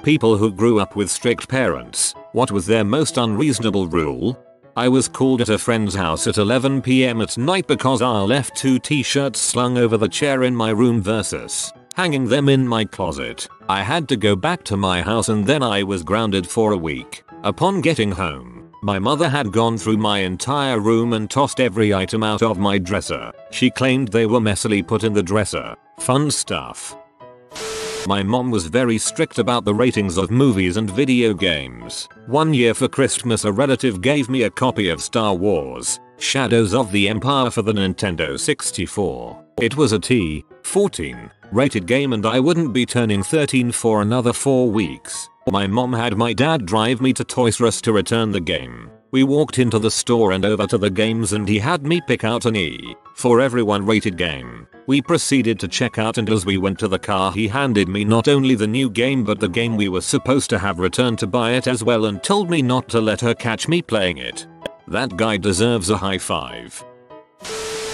people who grew up with strict parents, what was their most unreasonable rule? I was called at a friend's house at 11 PM at night because I left 2 t-shirts slung over the chair in my room versus hanging them in my closet. I had to go back to my house and then I was grounded for a week. Upon getting home, my mother had gone through my entire room and tossed every item out of my dresser. She claimed they were messily put in the dresser. Fun stuff. My mom was very strict about the ratings of movies and video games. One year for Christmas a relative gave me a copy of Star Wars: Shadows of the Empire for the Nintendo 64. It was a T14 rated game and I wouldn't be turning 13 for another 4 weeks. My mom had my dad drive me to Toys R Us to return the game. We walked into the store and over to the games and he had me pick out an E for everyone rated game. We proceeded to check out and as we went to the car he handed me not only the new game but the game we were supposed to have returned to buy it as well and told me not to let her catch me playing it. That guy deserves a high five.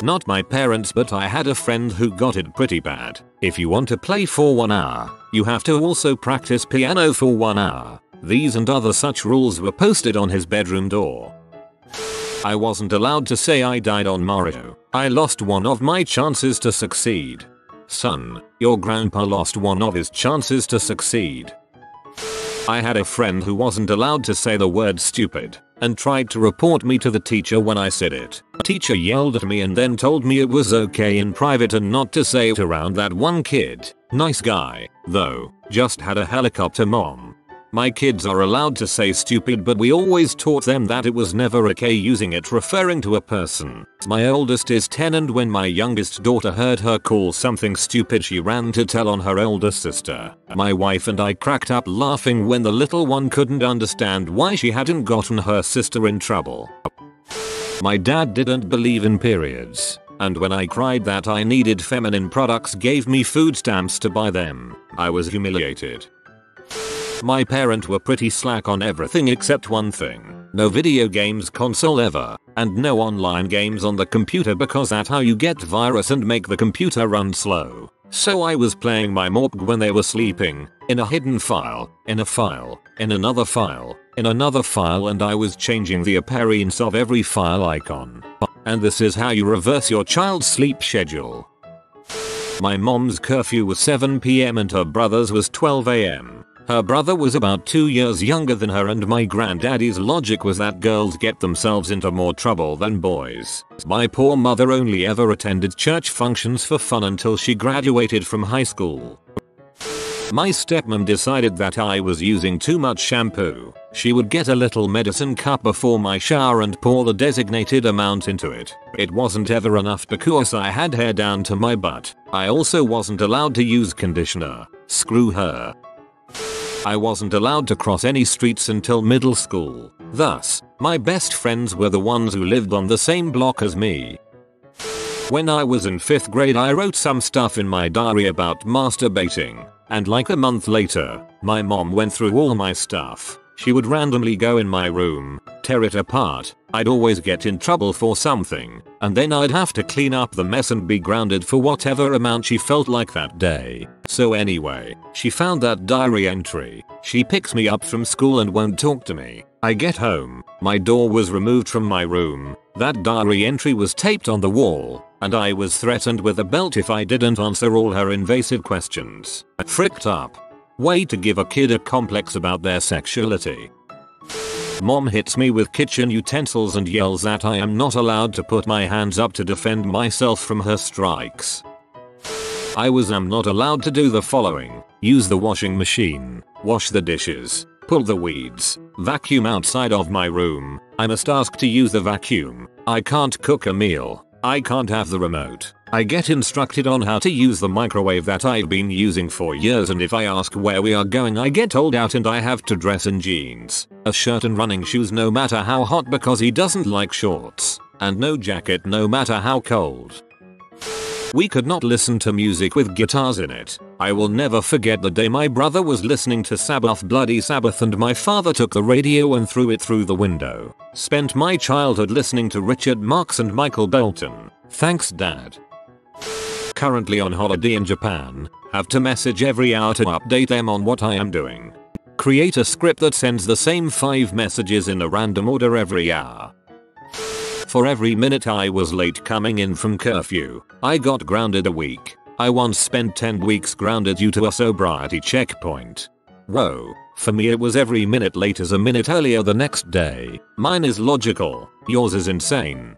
Not my parents but I had a friend who got it pretty bad. If you want to play for 1 hour, you have to also practice piano for 1 hour. These and other such rules were posted on his bedroom door. I wasn't allowed to say I died on Mario. I lost one of my chances to succeed. Son, your grandpa lost one of his chances to succeed. I had a friend who wasn't allowed to say the word stupid and tried to report me to the teacher when I said it. A teacher yelled at me and then told me it was okay in private and not to say it around that one kid. Nice guy, though, just had a helicopter mom. My kids are allowed to say stupid but we always taught them that it was never okay using it referring to a person. My oldest is 10 and when my youngest daughter heard her call something stupid she ran to tell on her older sister. My wife and I cracked up laughing when the little one couldn't understand why she hadn't gotten her sister in trouble. My dad didn't believe in periods, and when I cried that I needed feminine products gave me food stamps to buy them. I was humiliated. My parents were pretty slack on everything except one thing. No video games console ever, and no online games on the computer because that's how you get virus and make the computer run slow. So I was playing my morpg when they were sleeping, in a hidden file, in a file, in another file, in another file and I was changing the appearance of every file icon. And this is how you reverse your child's sleep schedule. My mom's curfew was 7 PM and her brother's was 12 AM. Her brother was about 2 years younger than her and my granddaddy's logic was that girls get themselves into more trouble than boys. My poor mother only ever attended church functions for fun until she graduated from high school. My stepmom decided that I was using too much shampoo. She would get a little medicine cup before my shower and pour the designated amount into it. It wasn't ever enough because I had hair down to my butt. I also wasn't allowed to use conditioner. Screw her. I wasn't allowed to cross any streets until middle school. Thus, my best friends were the ones who lived on the same block as me. When I was in 5th grade I wrote some stuff in my diary about masturbating, and like a month later, my mom went through all my stuff. She would randomly go in my room, tear it apart, I'd always get in trouble for something, and then I'd have to clean up the mess and be grounded for whatever amount she felt like that day. So anyway, she found that diary entry. She picks me up from school and won't talk to me. I get home, my door was removed from my room, that diary entry was taped on the wall, and I was threatened with a belt if I didn't answer all her invasive questions. Fricked up. Way to give a kid a complex about their sexuality. Mom hits me with kitchen utensils and yells that I am not allowed to put my hands up to defend myself from her strikes. I am not allowed to do the following: use the washing machine, wash the dishes, pull the weeds, vacuum outside of my room. I must ask to use the vacuum. I can't cook a meal. I can't have the remote. I get instructed on how to use the microwave that I've been using for years, and if I ask where we are going I get told out and I have to dress in jeans, a shirt and running shoes no matter how hot because he doesn't like shorts, and no jacket no matter how cold. We could not listen to music with guitars in it. I will never forget the day my brother was listening to Sabbath Bloody Sabbath and my father took the radio and threw it through the window. Spent my childhood listening to Richard Marx and Michael Bolton. Thanks Dad. Currently on holiday in Japan. Have to message every hour to update them on what I am doing. create a script that sends the same 5 messages in a random order every hour. For every minute I was late coming in from curfew, I got grounded a week. I once spent 10 weeks grounded due to a sobriety checkpoint. Whoa, for me it was every minute late as a minute earlier the next day. Mine is logical, yours is insane.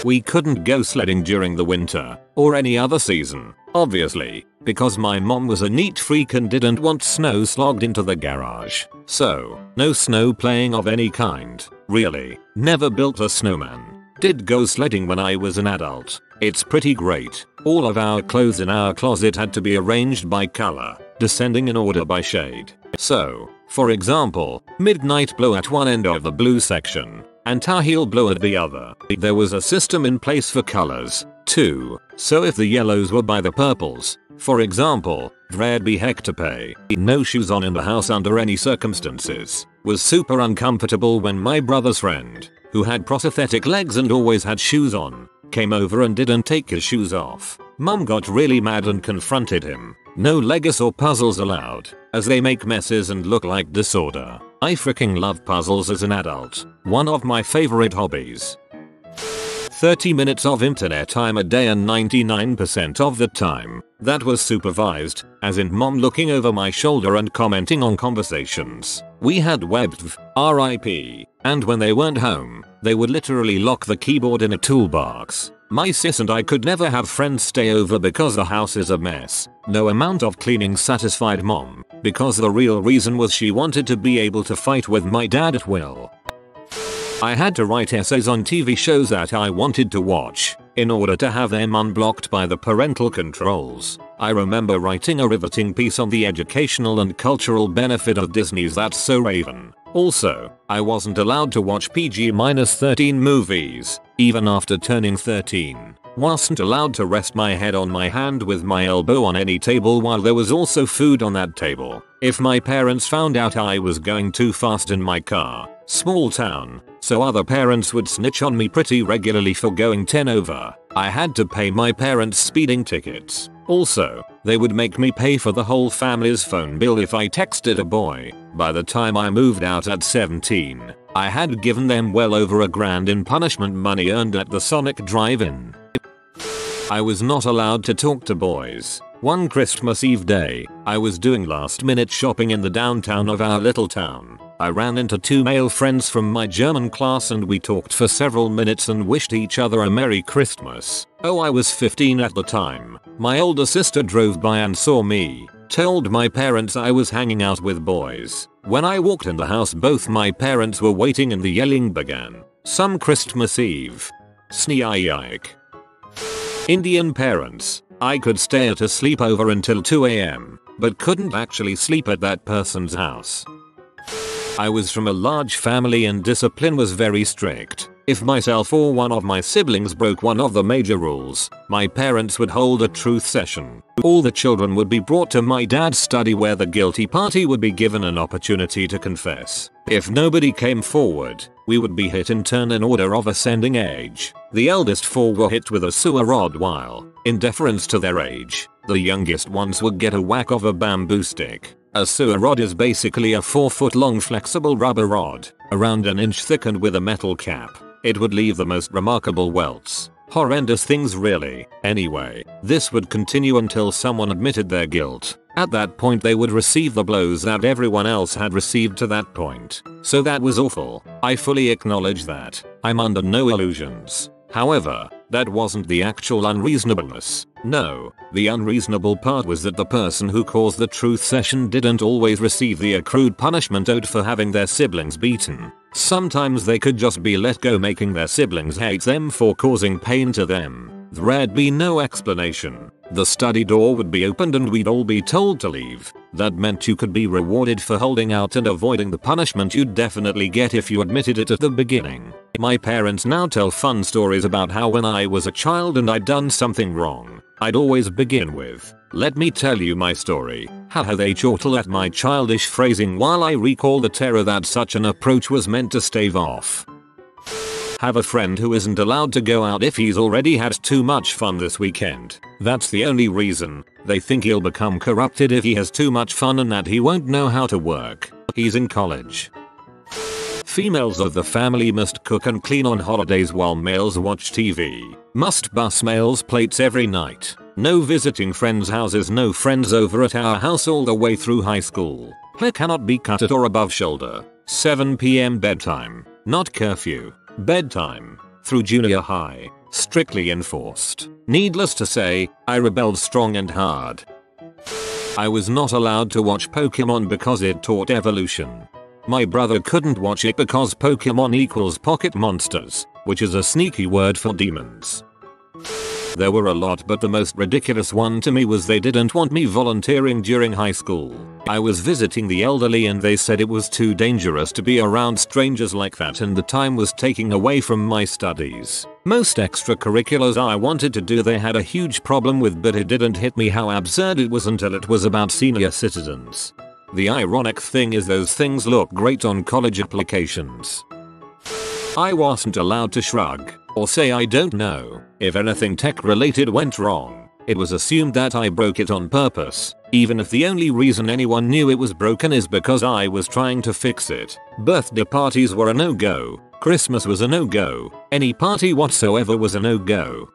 We couldn't go sledding during the winter, or any other season, obviously, because my mom was a neat freak and didn't want snow slogged into the garage. So, no snow playing of any kind, really. Never built a snowman. Did go sledding when I was an adult. It's pretty great. All of our clothes in our closet had to be arranged by color, descending in order by shade. So, for example, midnight blue at one end of the blue section, and tar heel blue at the other. There was a system in place for colors, too, so if the yellows were by the purples, for example, there'd be heck to pay. No shoes on in the house under any circumstances. Was super uncomfortable when my brother's friend, who had prosthetic legs and always had shoes on, came over and didn't take his shoes off. Mum got really mad and confronted him. No Legos or puzzles allowed, as they make messes and look like disorder. I freaking love puzzles as an adult. One of my favorite hobbies. 30 minutes of internet time a day and 99% of the time, that was supervised, as in mom looking over my shoulder and commenting on conversations. We had WebV, RIP, and when they weren't home, they would literally lock the keyboard in a toolbox. My sis and I could never have friends stay over because the house is a mess. No amount of cleaning satisfied mom, because the real reason was she wanted to be able to fight with my dad at will. I had to write essays on TV shows that I wanted to watch, in order to have them unblocked by the parental controls. I remember writing a riveting piece on the educational and cultural benefit of Disney's That's So Raven. Also, I wasn't allowed to watch PG-13 movies, even after turning 13. Wasn't allowed to rest my head on my hand with my elbow on any table while there was also food on that table. If my parents found out I was going too fast in my car, small town, so other parents would snitch on me pretty regularly for going 10 over. I had to pay my parents speeding tickets. Also, they would make me pay for the whole family's phone bill if I texted a boy. By the time I moved out at 17, I had given them well over $1,000 in punishment money earned at the Sonic drive-in. I was not allowed to talk to boys. One Christmas Eve day, I was doing last-minute shopping in the downtown of our little town. I ran into 2 male friends from my German class and we talked for several minutes and wished each other a Merry Christmas. Oh, I was 15 at the time. My older sister drove by and saw me, told my parents I was hanging out with boys. When I walked in the house both my parents were waiting and the yelling began. Some Christmas Eve. Sneak. Indian parents. I could stay at a sleepover until 2 AM, but couldn't actually sleep at that person's house. I was from a large family and discipline was very strict. If myself or one of my siblings broke one of the major rules, my parents would hold a truth session. All the children would be brought to my dad's study where the guilty party would be given an opportunity to confess. If nobody came forward, we would be hit in turn in order of ascending age. The eldest 4 were hit with a sewer rod while, in deference to their age, the youngest ones would get a whack of a bamboo stick. A sewer rod is basically a 4-foot long flexible rubber rod, around an inch thick and with a metal cap. It would leave the most remarkable welts. Horrendous things really. Anyway, this would continue until someone admitted their guilt. At that point they would receive the blows that everyone else had received to that point. So that was awful. I fully acknowledge that. I'm under no illusions. However, that wasn't the actual unreasonableness. No, the unreasonable part was that the person who caused the truth session didn't always receive the accrued punishment owed for having their siblings beaten. Sometimes they could just be let go, making their siblings hate them for causing pain to them. There'd be no explanation. The study door would be opened and we'd all be told to leave. That meant you could be rewarded for holding out and avoiding the punishment you'd definitely get if you admitted it at the beginning. My parents now tell fun stories about how when I was a child and I'd done something wrong, I'd always begin with, "Let me tell you my story." Haha, they chortle at my childish phrasing while I recall the terror that such an approach was meant to stave off. Have a friend who isn't allowed to go out if he's already had too much fun this weekend. That's the only reason. They think he'll become corrupted if he has too much fun and that he won't know how to work. He's in college. Females of the family must cook and clean on holidays while males watch TV. Must bus males' plates every night. No visiting friends' houses, no friends over at our house all the way through high school. Hair cannot be cut at or above shoulder. 7 PM bedtime. Not curfew. Bedtime. Through junior high. Strictly enforced. Needless to say, I rebelled strong and hard. I was not allowed to watch Pokemon because it taught evolution. My brother couldn't watch it because Pokemon equals pocket monsters, which is a sneaky word for demons. There were a lot, but the most ridiculous one to me was they didn't want me volunteering during high school. I was visiting the elderly and they said it was too dangerous to be around strangers like that and the time was taking away from my studies. Most extracurriculars I wanted to do they had a huge problem with, but it didn't hit me how absurd it was until it was about senior citizens. The ironic thing is those things look great on college applications. I wasn't allowed to shrug or say I don't know if anything tech related went wrong. It was assumed that I broke it on purpose, even if the only reason anyone knew it was broken is because I was trying to fix it. Birthday parties were a no-go. Christmas was a no-go. Any party whatsoever was a no-go.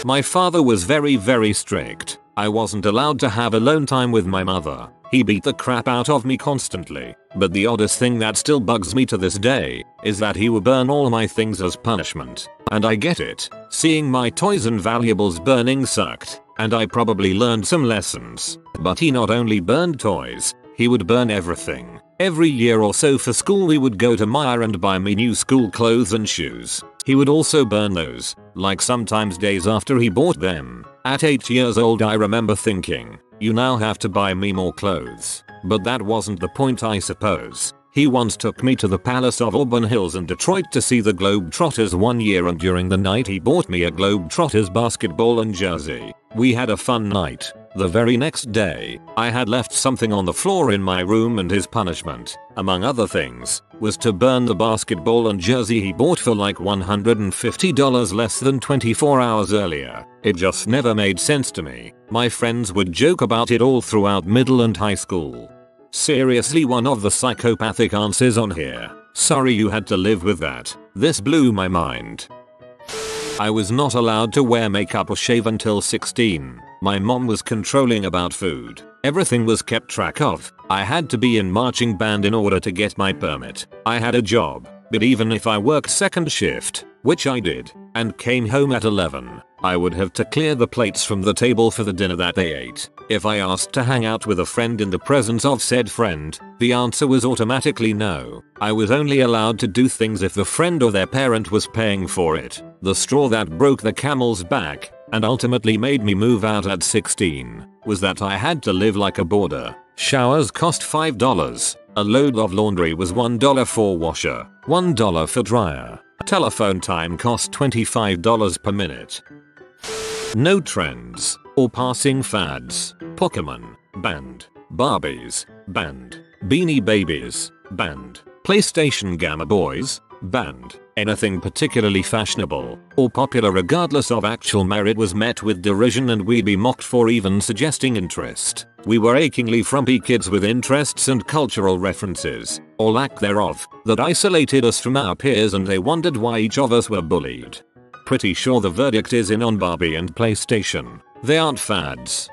My father was very strict. I wasn't allowed to have alone time with my mother. He beat the crap out of me constantly, but the oddest thing that still bugs me to this day is that he would burn all my things as punishment. And I get it. Seeing my toys and valuables burning sucked, and I probably learned some lessons. But he not only burned toys, he would burn everything. Every year or so for school we would go to Meijer and buy me new school clothes and shoes. He would also burn those, like sometimes days after he bought them. At 8 years old I remember thinking, you now have to buy me more clothes. But that wasn't the point, I suppose. He once took me to the Palace of Auburn Hills in Detroit to see the Globetrotters one year, and during the night he bought me a Globetrotters basketball and jersey. We had a fun night. The very next day, I had left something on the floor in my room and his punishment, among other things, was to burn the basketball and jersey he bought for like $150 less than 24 hours earlier. It just never made sense to me. My friends would joke about it all throughout middle and high school. Seriously, one of the psychopathic answers on here. Sorry you had to live with that. This blew my mind. I was not allowed to wear makeup or shave until 16. My mom was controlling about food. Everything was kept track of. I had to be in marching band in order to get my permit. I had a job, but even if I worked second shift, which I did, and came home at 11, I would have to clear the plates from the table for the dinner that they ate. If I asked to hang out with a friend in the presence of said friend, the answer was automatically no. I was only allowed to do things if the friend or their parent was paying for it. The straw that broke the camel's back, and ultimately made me move out at 16, was that I had to live like a boarder. Showers cost $5. A load of laundry was $1 for washer, $1 for dryer. Telephone time cost $25 per minute. No trends or passing fads. Pokemon, banned. Barbies, banned. Beanie Babies, banned. PlayStation Gamma Boys, banned. Anything particularly fashionable or popular regardless of actual merit was met with derision, and we'd be mocked for even suggesting interest. We were achingly frumpy kids with interests and cultural references, or lack thereof, that isolated us from our peers, and they wondered why each of us were bullied. Pretty sure the verdict is in on Barbie and PlayStation. They aren't fads.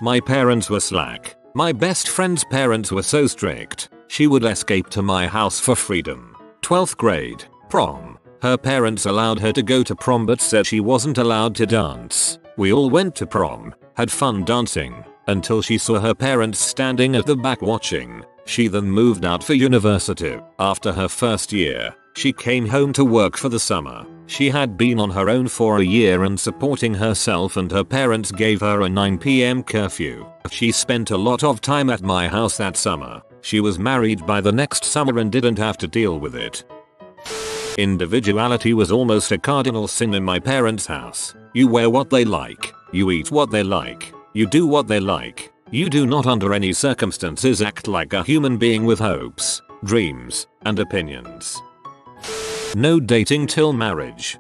My parents were slack. My best friend's parents were so strict, she would escape to my house for freedom. 12th grade, prom. Her parents allowed her to go to prom but said she wasn't allowed to dance. We all went to prom, had fun dancing, until she saw her parents standing at the back watching. She then moved out for university. After her first year, she came home to work for the summer. She had been on her own for a year and supporting herself, and her parents gave her a 9 PM curfew. She spent a lot of time at my house that summer. She was married by the next summer and didn't have to deal with it. Individuality was almost a cardinal sin in my parents' house. You wear what they like. You eat what they like. You do what they like. You do not under any circumstances act like a human being with hopes, dreams, and opinions. No dating till marriage.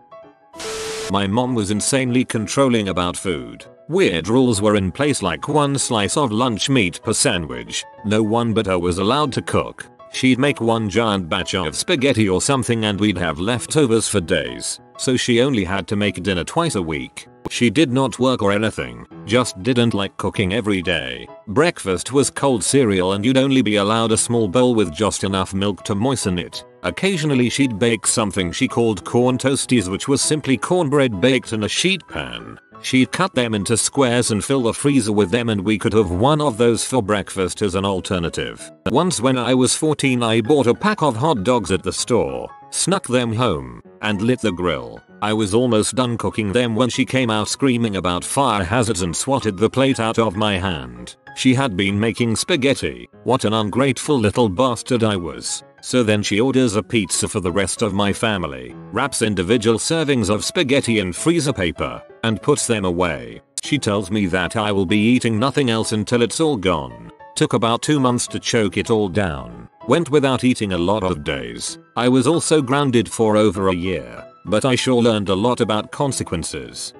My mom was insanely controlling about food. Weird rules were in place, like 1 slice of lunch meat per sandwich. No one but her was allowed to cook. She'd make one giant batch of spaghetti or something and we'd have leftovers for days. So she only had to make dinner twice a week. She did not work or anything, just didn't like cooking every day. Breakfast was cold cereal and you'd only be allowed a small bowl with just enough milk to moisten it. Occasionally she'd bake something she called corn toasties, which was simply cornbread baked in a sheet pan. She'd cut them into squares and fill the freezer with them, and we could have one of those for breakfast as an alternative. Once when I was 14, I bought a pack of hot dogs at the store, snuck them home, and lit the grill. I was almost done cooking them when she came out screaming about fire hazards and swatted the plate out of my hand. She had been making spaghetti. What an ungrateful little bastard I was. So then she orders a pizza for the rest of my family, wraps individual servings of spaghetti in freezer paper, and puts them away. She tells me that I will be eating nothing else until it's all gone. Took about 2 months to choke it all down. Went without eating a lot of days. I was also grounded for over a year, but I sure learned a lot about consequences.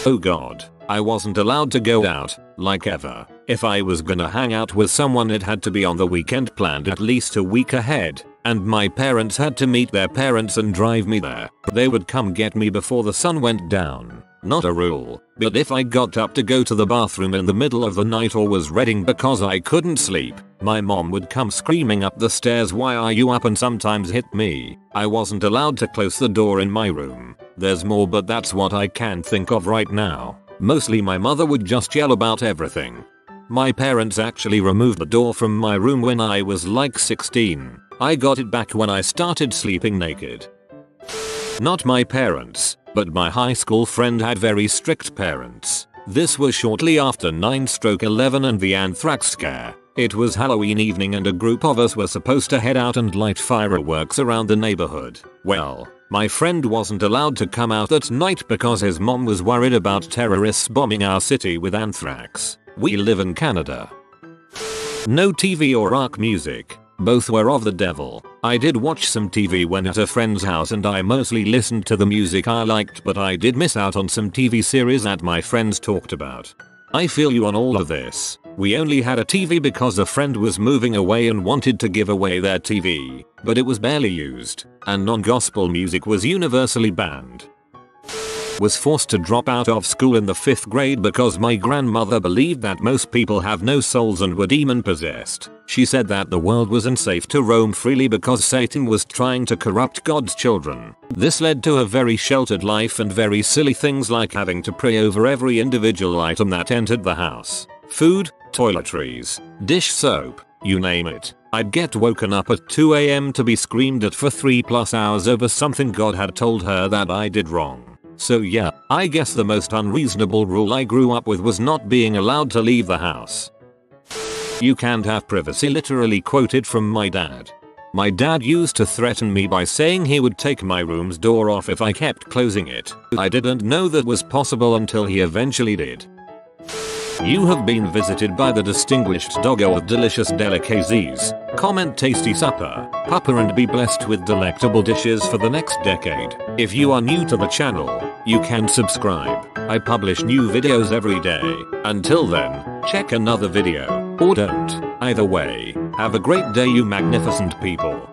Oh god, I wasn't allowed to go out, like ever. If I was gonna hang out with someone, it had to be on the weekend, planned at least a week ahead, and my parents had to meet their parents and drive me there. They would come get me before the sun went down. Not a rule, but if I got up to go to the bathroom in the middle of the night or was reading because I couldn't sleep, my mom would come screaming up the stairs, "Why are you up?" and sometimes hit me. I wasn't allowed to close the door in my room. There's more, but that's what I can think of right now. Mostly my mother would just yell about everything. My parents actually removed the door from my room when I was like 16. I got it back when I started sleeping naked. Not my parents, but my high school friend had very strict parents. This was shortly after 9/11 and the anthrax scare. It was Halloween evening and a group of us were supposed to head out and light fireworks around the neighborhood. Well, my friend wasn't allowed to come out that night because his mom was worried about terrorists bombing our city with anthrax. We live in Canada. No TV or rock music. Both were of the devil. I did watch some TV when at a friend's house and I mostly listened to the music I liked, but I did miss out on some TV series that my friends talked about. I feel you on all of this. We only had a TV because a friend was moving away and wanted to give away their TV, but it was barely used, and non-gospel music was universally banned. Was forced to drop out of school in the 5th grade because my grandmother believed that most people have no souls and were demon possessed. She said that the world was unsafe to roam freely because Satan was trying to corrupt God's children. This led to a very sheltered life and very silly things like having to pray over every individual item that entered the house. Food, toiletries, dish soap, you name it. I'd get woken up at 2 AM to be screamed at for 3+ hours over something God had told her that I did wrong. So yeah, I guess the most unreasonable rule I grew up with was not being allowed to leave the house. You can't have privacy, literally quoted from my dad. My dad used to threaten me by saying he would take my room's door off if I kept closing it. I didn't know that was possible until he eventually did. You have been visited by the distinguished doggo of delicious delicacies. Comment tasty supper, pupper, and be blessed with delectable dishes for the next decade. If you are new to the channel, you can subscribe. I publish new videos every day. Until then, check another video, or don't. Either way, have a great day, you magnificent people.